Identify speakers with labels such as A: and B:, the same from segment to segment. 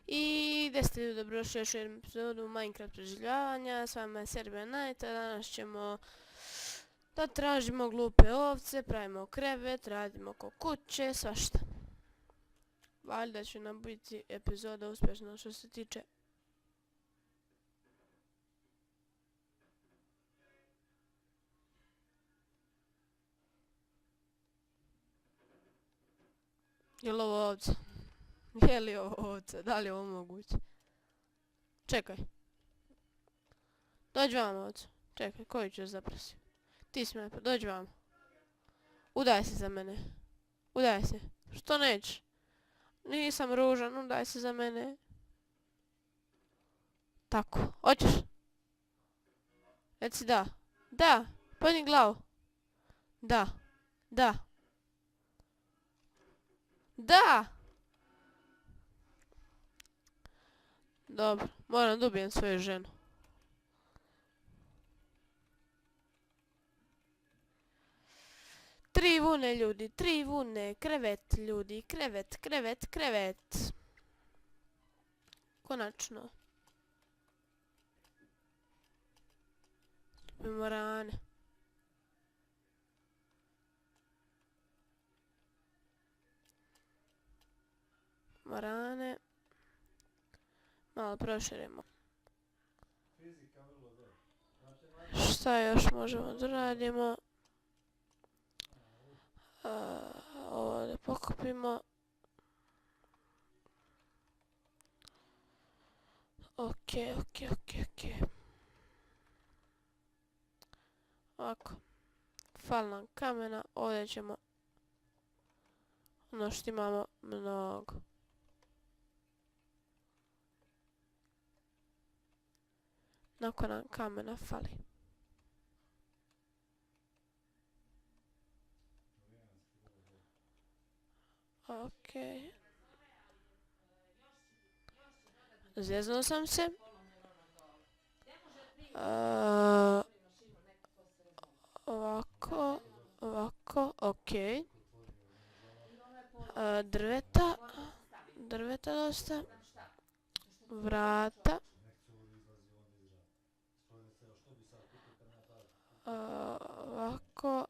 A: I gdje ste ljudi, dobrodošli još u jednu epizodu Minecraft preživljavanja, s vama je Serbian Knight, a danas ćemo da tražimo glupe ovce, pravimo krevet, radimo oko kuće, svašta. Valjda će nam biti epizoda uspješna što se tiče Jel' ovo ovca? Je li ovo ovca? Da li je ovo moguće? Čekaj. Dođi vam ovca. Čekaj, koju ću zaprositi? Ti si me, dođi vam. Udaj se za mene. Udaj se. Što nećeš? Nisam ružan, udaj se za mene. Tako, hoćeš? Reci da. Da, podni glavu. Da, da. Da! Dobro, moram da ubijem svoju ženu. Tri vune ljudi, tri vune, krevet ljudi, krevet, krevet, krevet. Konačno. Morane. Morane. Malo proširimo. Šta još možemo da radimo? Ovo da pokupimo. Okej. Ovako. Fali nam kamena, ovdje ćemo ono što imamo mnogo. Nakon nam kamena fali. Okej. Zeznuo sam se. Ovako, okej. Drveta dosta. Vrata. Ovako.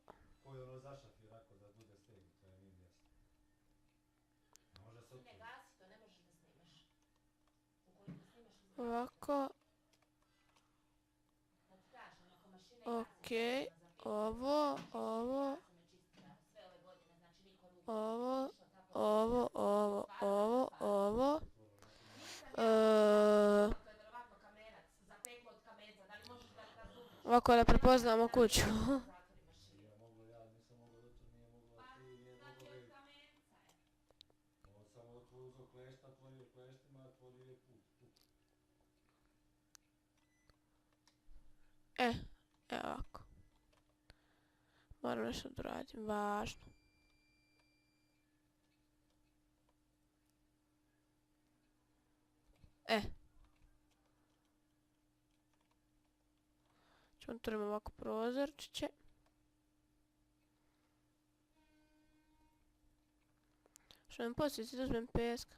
A: Ovako. Okej. Ovo. Ovako da prepoznamo kuću. Evo ovako. Moram nešto da radim, važno. Ćemo otvorimo ovako prozorčiće. Što nam posjeti da uzmem peska.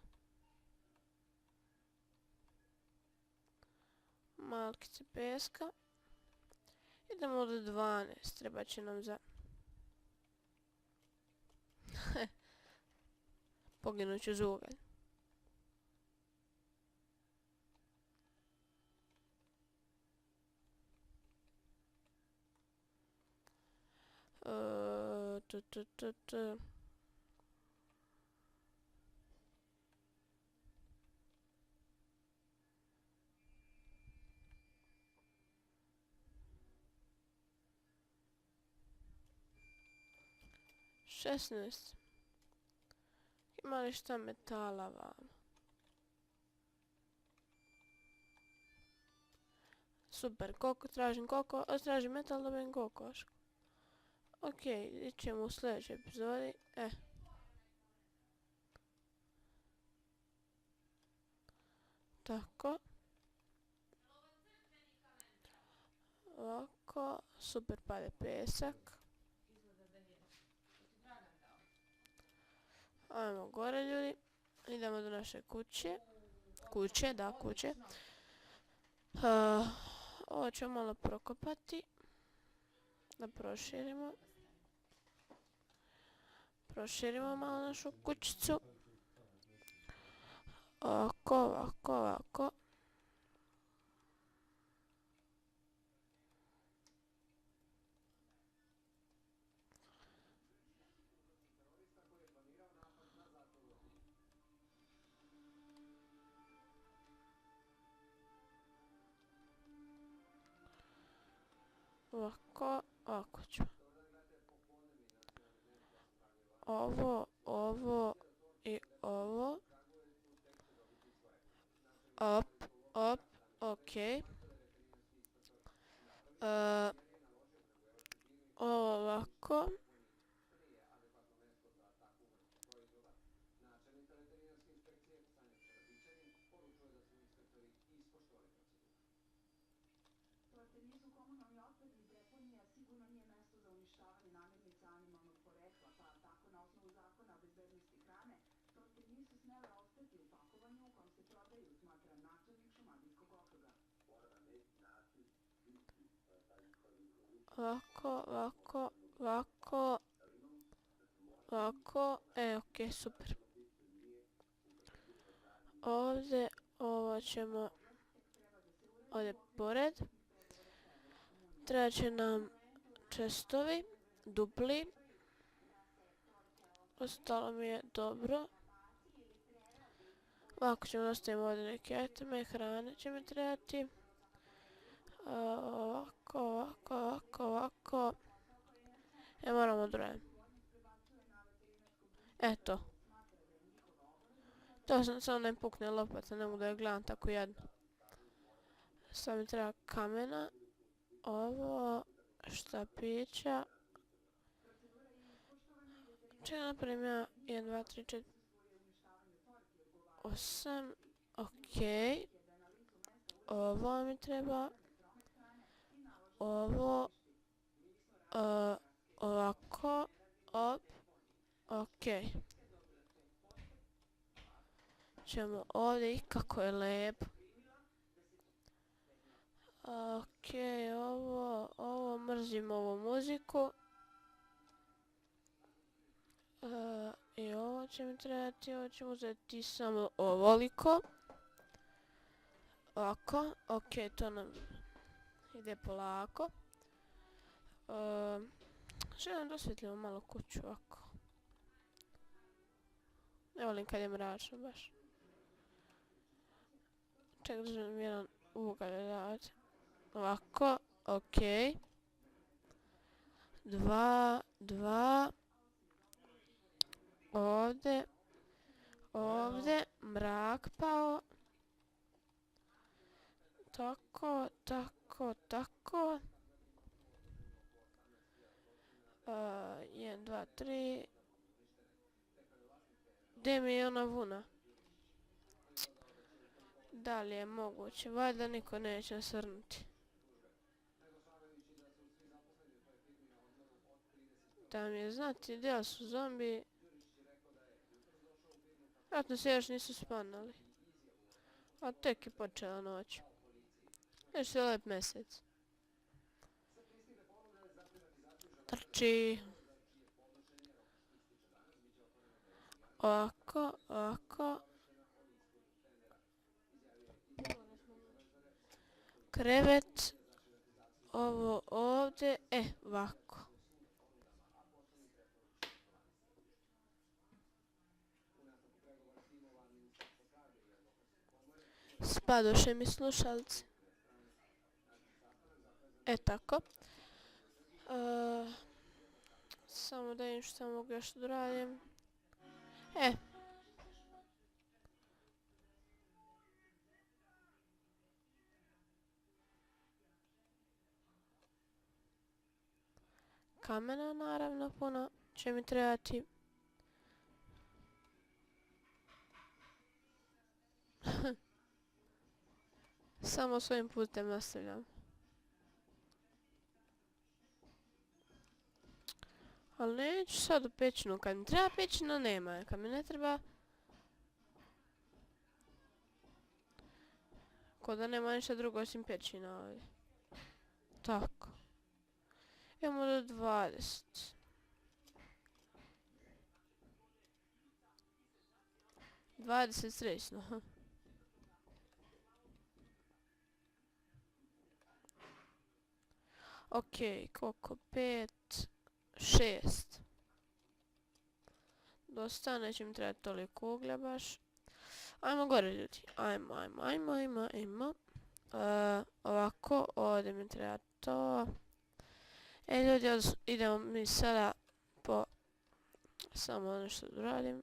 A: Malkice peska. Idemo do 12, treba će nam za... Poginut ću za ugalj. Tu. 16. Ima li šta metala vam? Super, tražim metal, dobijem kokošku. Okej, ićemo u sljedećoj epizodi. Tako. Ovako, super pade pesak. Ajmo gore ljudi. Idemo do naše kuće. kuće, da, kuće. Ovo ćemo malo prokopati. Da proširimo. Proširimo malo našu kućicu. Ovako, ovako, ovako. Ovako, ovako ću. Ovo, ovo i ovo. Op, op, okej. Ovo ovako. Ovako, ovako, ovako. Ovako, okej, super. Ovdje, ovo ćemo ovdje pored. Treba će nam čestovi, dupli. Ostalo mi je dobro. Ovako ćemo ostaviti ovdje neke iteme, hrane će mi trebati. Ovako, ovako, ovako, ovako. Moramo odbrojati. Eto. To sam samo ne pukne lopata, ne mogu da je gledam tako jedno. Sad mi treba kamena. Ovo, štapića. Čekaj napravim ja 1, 2, 3, 4, 8. Okej. Ovo mi treba. Ovo. Ovako. Op. Okej. Ćemo ovdje i kako je lepo. Okej, ovo mrzim ovu muziku. I ovo će mi trebati, ovo ćemo uzeti samo ovoliko. Ovako, okej, to nam ide polako. Želim da osvjetljamo malo kuću ovako. Ne volim kad je mračno baš. Ček da želim jedan ugalj davati. Ovako, okej. 2, 2. Ovdje. Ovdje. Mrak pao. Tako, tako, tako. 1, 2, 3. Gdje mi je ona vuna? Da li je moguće? Valjda niko neće nasrnuti. Da mi je znati gdje su zombi. Vjerojatno se još nisu spanali. A tek je počela noć. Još je lep mjesec. Trči. Ovako, ovako. Krevet. Ovo ovdje. Ovako. Spadoše mi slušalci. Tako. Samo da vidim što mogu još da radim. Kamena naravno puno će mi trebati. Samo svojim putem nastavljam. Ali neću sad u pećinu, kad mi treba pećina nema, kad mi ne treba... Ko da nema ništa drugo osim pećina ovdje. Tako. Idemo do 20. Dvadeset srećno. Okej, koliko? 5, 6. Dosta, neće mi trebati toliko uglja baš. Ajmo gore ljudi, ajmo. Ovako, ovdje mi treba to. Ljudi, idemo mi sada po... Samo nešto da radim.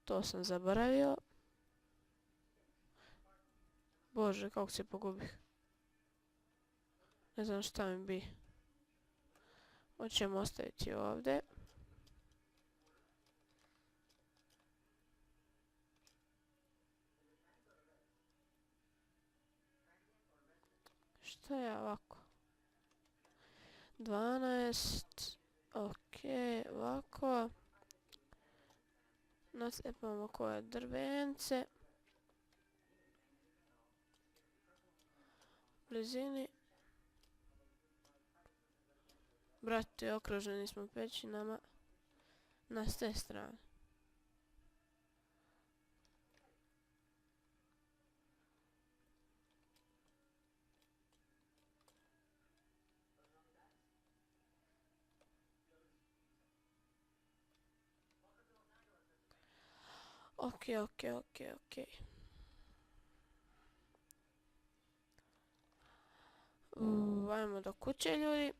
A: To sam zaboravio. Bože, kako se pogubih. Ne znam šta mi bi. Hoćemo ostaviti ovdje. Šta je ovako? 12. Okej, ovako. Nacepamo koje drvence. Blizini. Brate, okruženi smo pećinama. Na sve strane. Okej. Ajmo do kuće ljudi.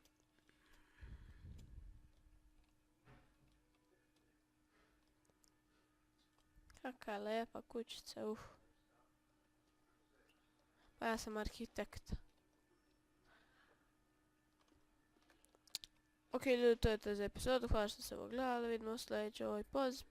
A: Kakva je lepa kućica, Pa ja sam arhitekt. Ok ljudi, to je to za epizodu, hvala što ste ovo gledali, vidimo u sljedećoj, poz.